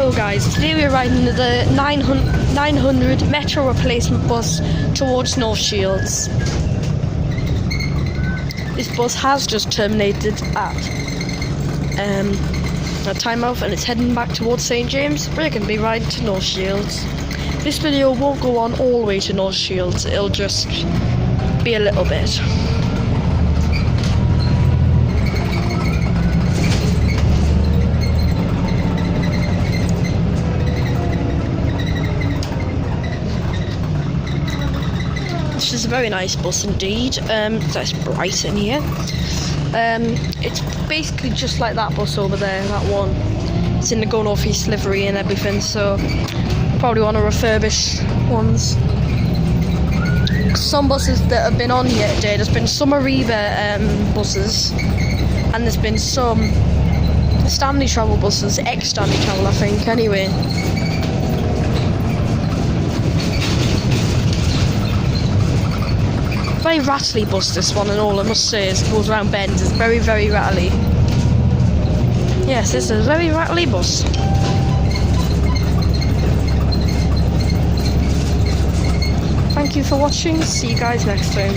Hello guys, today we're riding the 900 Metro replacement bus towards North Shields. This bus has just terminated at Tynemouth and it's heading back towards St James. We're going to be riding to North Shields. This video won't go on all the way to North Shields, it'll just be a little bit. This is a very nice bus indeed. It's bright in here. It's basically just like that bus over there, that one. It's in the Go North East livery and everything, so probably want to refurbish ones. Some buses that have been on here today, there's been some Ariba buses, and there's been some Stanley Travel buses, ex-Stanley Travel I think, anyway. Very rattly bus this one and all, I must say, as it goes around bends. It's very, very rattly. Yes, this is a very rattly bus. Thank you for watching, see you guys next time.